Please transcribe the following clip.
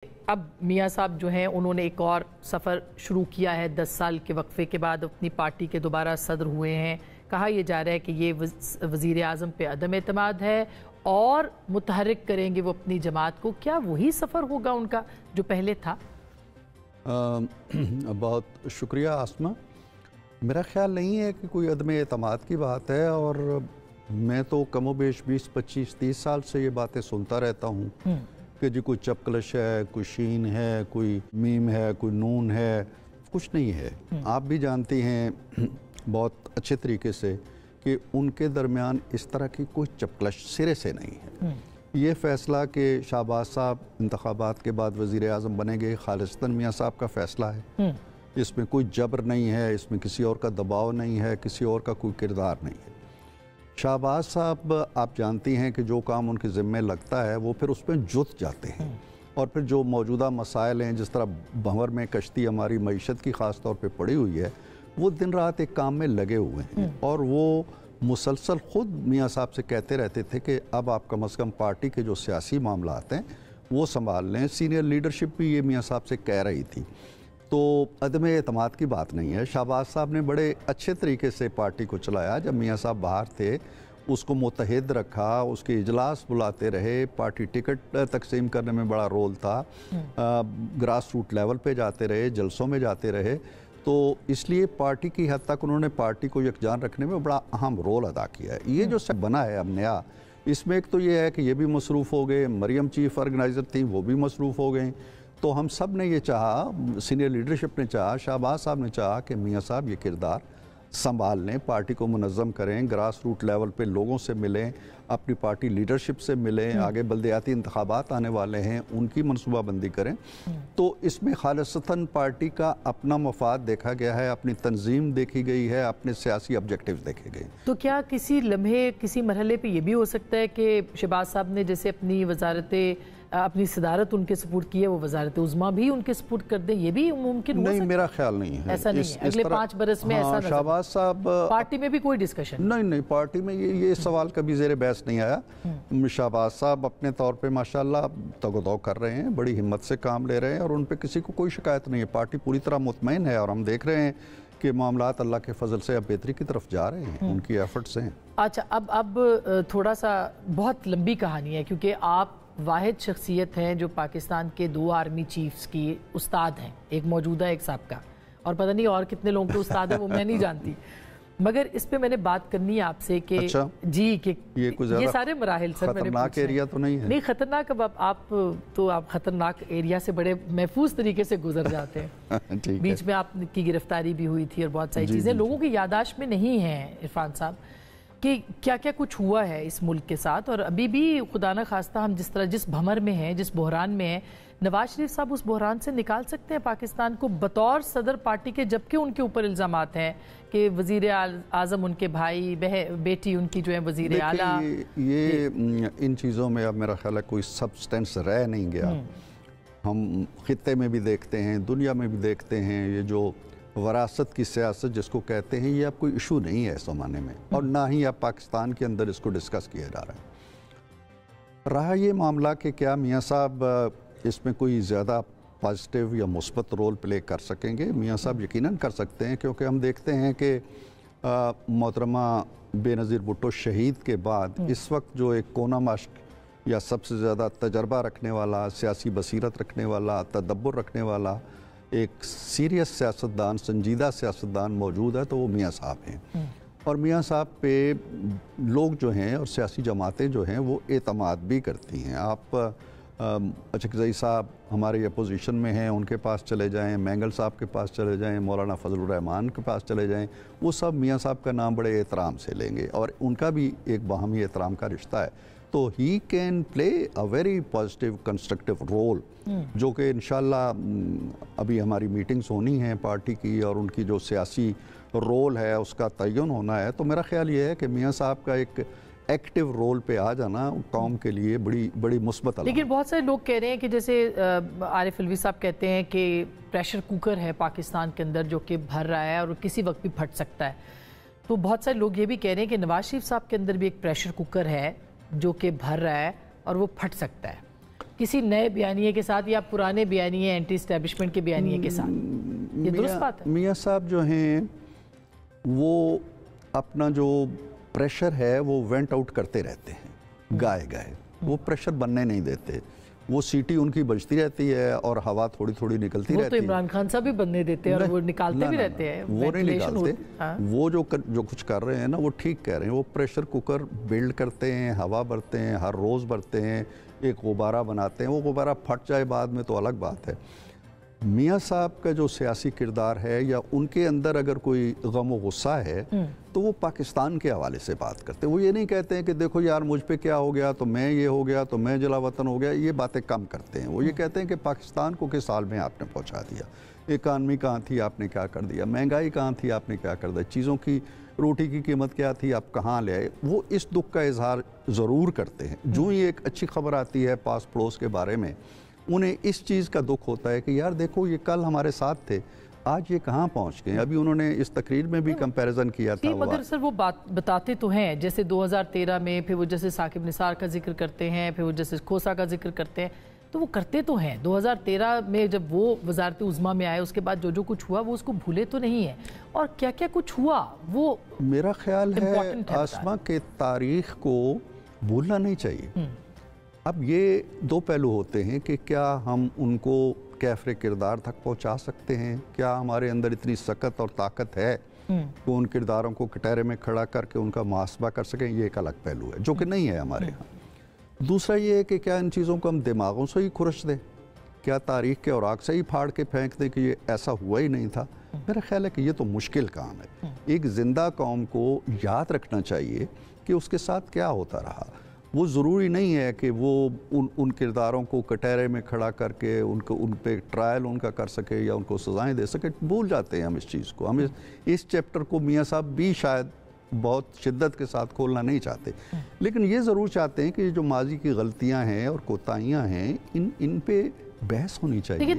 अब मियां साहब जो हैं उन्होंने एक और सफ़र शुरू किया है 10 साल के वक्फे के बाद अपनी पार्टी के दोबारा सदर हुए हैं। कहा यह जा रहा है कि ये वज़ीर आज़म पे अदम एतमाद है और मुतहर्रिक करेंगे वो अपनी जमात को। क्या वही सफ़र होगा उनका जो पहले था? बहुत शुक्रिया आसमा। मेरा ख्याल नहीं है कि कोई अदम एतमाद की बात है, और मैं तो कमोबेश 20-25-30 साल से ये बातें सुनता रहता हूँ कि जी कोई चपकलश है, कोई शीन है, कोई मीम है, कोई नून है। कुछ नहीं है। आप भी जानती हैं बहुत अच्छे तरीके से कि उनके दरमियान इस तरह की कोई चपकलश सिरे से नहीं है। ये फ़ैसला कि शहबाज साहब इंतखाबात के बाद वज़ीर आज़म बनेंगे खालिस्तन मियां साहब का फ़ैसला है। इसमें कोई जबर नहीं है, इसमें किसी और का दबाव नहीं है, किसी और का कोई किरदार नहीं है। शहबाज साहब आप जानती हैं कि जो काम उनके ज़िम्मे लगता है वो फिर उसमें जुट जाते हैं, और फिर जो मौजूदा मसाइल हैं, जिस तरह भंवर में कश्ती हमारी मईशत की ख़ास तौर पे पड़ी हुई है, वो दिन रात एक काम में लगे हुए हैं। और वो मुसलसल ख़ुद मियां साहब से कहते रहते थे कि अब आप कम अज़ कम पार्टी के जो सियासी मामलात हैं वो संभाल लें। सीनियर लीडरशिप भी ये मियां साहब से कह रही थी। तो अदम एतमाद की बात नहीं है। शहबाज साहब ने बड़े अच्छे तरीके से पार्टी को चलाया। जब मियां साहब बाहर थे उसको मुत्तहिद रखा, उसके इजलास बुलाते रहे, पार्टी टिकट तकसीम करने में बड़ा रोल था, ग्रास रूट लेवल पे जाते रहे, जलसों में जाते रहे। तो इसलिए पार्टी की हद तक उन्होंने पार्टी को यकजान रखने में बड़ा अहम रोल अदा किया है। ये जो सब बना है अब नया, इसमें एक तो ये है कि ये भी मसरूफ़ हो गए, मरियम चीफ ऑर्गेनाइज़र थी वो भी मसरूफ़ हो गई। तो हम सब ने ये चाहा, सीनियर लीडरशिप ने चाहा, शहबाज साहब ने चाहा कि मियां साहब ये किरदार संभाल लें, पार्टी को मुनज़्ज़म करें, ग्रास रूट लेवल पे लोगों से मिलें, अपनी पार्टी लीडरशिप से मिलें, आगे बल्दियाती इंतखाबात आने वाले हैं उनकी मनसूबाबंदी करें। तो इसमें खालिसतन पार्टी का अपना मफाद देखा गया है, अपनी तंजीम देखी गई है, अपने सियासी ऑब्जेक्टिव्स देखे गए। तो क्या किसी लम्हे किसी मरहले पे ये भी हो सकता है कि शहबाज साहब ने जैसे अपनी अपनी सदारत उनके सपोर्ट की है, वो वजारत उज़्मा भी उनके सपोर्ट कर दें? ये भी मुमकिन हो सकता है? नहीं, मेरा ख्याल नहीं है। ऐसा नहीं है अगले 5 बरस में। ऐसा शहबाज साहब पार्टी में भी कोई डिस्कशन नहीं, पार्टी में ये सवाल कभी ज़ेरे बहस नहीं आया। शहबाज साहब अपने तौर पे माशाल्लाह तगोदौ कर रहे हैं, बड़ी हिम्मत से काम ले रहे हैं, और उन पे किसी को कोई शिकायत नहीं है। पार्टी पूरी तरह मुतमईन है, और हम देख रहे हैं कि मामलात अल्लाह के फजल से अब बेहतरी की तरफ जा रहे हैं, उनकी एफर्ट्स हैं। अच्छा, अब थोड़ा सा बहुत लंबी कहानी है, क्योंकि आप वाहिद शख्सियत हैं जो पाकिस्तान के 2 आर्मी चीफ्स की उस्ताद हैं, एक मौजूदा एक साबका, और पता नहीं और कितने लोगों के उस्ताद हैं वो मैं नहीं जानती। मगर इस पे मैंने बात करनी है आपसे कि अच्छा? जी कि ये सारे मराहिल सर मैंने खतरनाक एरिया तो नहीं है? नहीं खतरनाक, अब आप खतरनाक एरिया से बड़े महफूज तरीके से गुजर जाते हैं। बीच में आपकी गिरफ्तारी भी हुई थी और बहुत सारी चीज़ें लोगों की यादाश्त में नहीं हैं इरफान साहब कि क्या क्या कुछ हुआ है इस मुल्क के साथ। और अभी भी खुदा न खास्ता हम जिस भंवर में हैं, जिस बहरान में हैं, नवाज शरीफ साहब उस बहरान से निकाल सकते हैं पाकिस्तान को बतौर सदर पार्टी के, जबकि उनके ऊपर इल्ज़ामात हैं कि वज़ीर आज़म उनके भाई बेटी उनकी जो है वज़ीर आला। ये इन चीज़ों में अब मेरा ख्याल है कोई सब्सटेंस रह नहीं गया। हम खित्ते में भी देखते हैं, दुनिया में भी देखते हैं, ये जो वरासत की सियासत जिसको कहते हैं, ये अब कोई इशू नहीं है इस ज़माने में, और ना ही अब पाकिस्तान के अंदर इसको डिस्कस किया जा रहा है। रहा ये मामला कि क्या मियां साहब इसमें कोई ज़्यादा पॉजिटिव या मुस्बत रोल प्ले कर सकेंगे? मियां साहब यकीनन कर सकते हैं, क्योंकि हम देखते हैं कि मोहतरमा बेनज़ीर भुट्टो शहीद के बाद इस वक्त जो एक कोना मश्क या सबसे ज़्यादा तजर्बा रखने वाला, सियासी बसीरत रखने वाला, तदब्बुर रखने वाला एक सीरियस सियासतदान, संजीदा सियासतदान मौजूद है, तो वो मियां साहब हैं। और मियां साहब पे लोग जो हैं और सियासी जमातें जो हैं वो एतमाद भी करती हैं। आप अचकज़ई साहब हमारे अपोजिशन में हैं, उनके पास चले जाएं, मैंगल साहब के पास चले जाएं, मौलाना फजलुर रहमान के पास चले जाएं, वो सब मियां साहब का नाम बड़े एहतराम से लेंगे, और उनका भी एक बाहमी एहतराम का रिश्ता है। तो he can play a very positive constructive role, जो कि इंशाल्लाह अभी हमारी मीटिंग्स होनी हैं पार्टी की, और उनकी जो सियासी रोल है उसका तयन होना है। तो मेरा ख्याल ये है कि मियां साहब का एक एक्टिव रोल पे आ जाना कौम के लिए बड़ी मुस्बत। लेकिन बहुत सारे लोग कह रहे हैं कि जैसे आरिफ अलवी साहब कहते हैं कि प्रेशर कुकर है पाकिस्तान के अंदर जो कि भर रहा है और किसी वक्त भी फट सकता है। तो बहुत सारे लोग ये भी कह रहे हैं कि नवाज शरीफ साहब के अंदर भी एक प्रेशर कुकर है जो कि भर रहा है और वो फट सकता है। किसी नए बयानिए के साथ या पुराने बयानिए एंटी एस्टेब्लिशमेंट के बयानिए के साथ? ये दुरुस्त बात है? मियाँ साहब जो हैं वो अपना जो प्रेशर है वो वेंट आउट करते रहते हैं, गाए गाए, वो प्रेशर बनने नहीं देते। वो सीटी उनकी बजती रहती है और हवा थोड़ी थोड़ी निकलती रहती है। वो तो इमरान खान साहब भी बनने देते हैं और वो निकालते भी रहते हैं। वो नहीं निकालते। वो जो कुछ कर रहे हैं ना, वो ठीक कह रहे हैं। वो प्रेशर कुकर बिल्ड करते हैं, हवा भरते हैं, हर रोज़ भरते हैं, एक गुब्बारा बनाते हैं। वो गुब्बारा फट जाए बाद में तो अलग बात है। मियाँ साहब का जो सियासी किरदार है या उनके अंदर अगर कोई गम व गुस्सा है तो वो पाकिस्तान के हवाले से बात करते हैं। वो ये नहीं कहते हैं कि देखो यार मुझ पे क्या हो गया तो मैं ये हो गया तो मैं जला वतन हो गया, ये बातें कम करते हैं। वो ये कहते हैं कि पाकिस्तान को किस हाल में आपने पहुंचा दिया, इकानमी कहाँ थी आपने क्या कर दिया, महंगाई कहाँ थी आपने क्या कर दिया, चीज़ों की रोटी की कीमत क्या थी आप कहाँ ले आए। वो इस दुख का इजहार ज़रूर करते हैं। जो ही एक अच्छी खबर आती है पास पड़ोस के बारे में, उन्हें इस चीज़ का दुख होता है कि यार देखो ये कल हमारे साथ थे, आज ये कहाँ पहुँच गए। अभी उन्होंने इस तकरीर में भी कंपैरिजन किया था। मगर सर वो बात बताते तो हैं, जैसे 2013 में फिर वो जैसे साकिब निसार का जिक्र करते हैं, फिर वो जैसे खोसा का जिक्र करते हैं, तो वो करते तो हैं। 2013 में जब वो वजारत उज़्मा में आए उसके बाद जो कुछ हुआ वो उसको भूले तो नहीं है, और क्या क्या कुछ हुआ वो मेरा ख्याल है आसमा के तारीख को भूलना नहीं चाहिए। अब ये दो पहलू होते हैं कि क्या हम उनको कैफरे किरदार तक पहुंचा सकते हैं, क्या हमारे अंदर इतनी सकत और ताकत है कि उन किरदारों को कटहरे में खड़ा करके उनका मुहासबा कर सकें। ये एक अलग पहलू है जो कि नहीं है हमारे यहाँ। दूसरा ये है कि क्या इन चीज़ों को हम दिमागों से ही खुरच दें, क्या तारीख के औराक से ही फाड़ के फेंक दें कि ये ऐसा हुआ ही नहीं था। मेरा ख्याल है कि ये तो मुश्किल काम है। एक ज़िंदा कौम को याद रखना चाहिए कि उसके साथ क्या होता रहा। वो ज़रूरी नहीं है कि वो उन किरदारों को कटहरे में खड़ा करके उन पे ट्रायल उनका कर सके या उनको सज़ाएं दे सके। भूल जाते हैं हम इस चीज़ को। हम इस चैप्टर को मियाँ साहब भी शायद बहुत शिद्दत के साथ खोलना नहीं चाहते, लेकिन ये ज़रूर चाहते हैं कि जो माजी की गलतियां हैं और कोताहियां हैं इन पे बहस होनी चाहिए।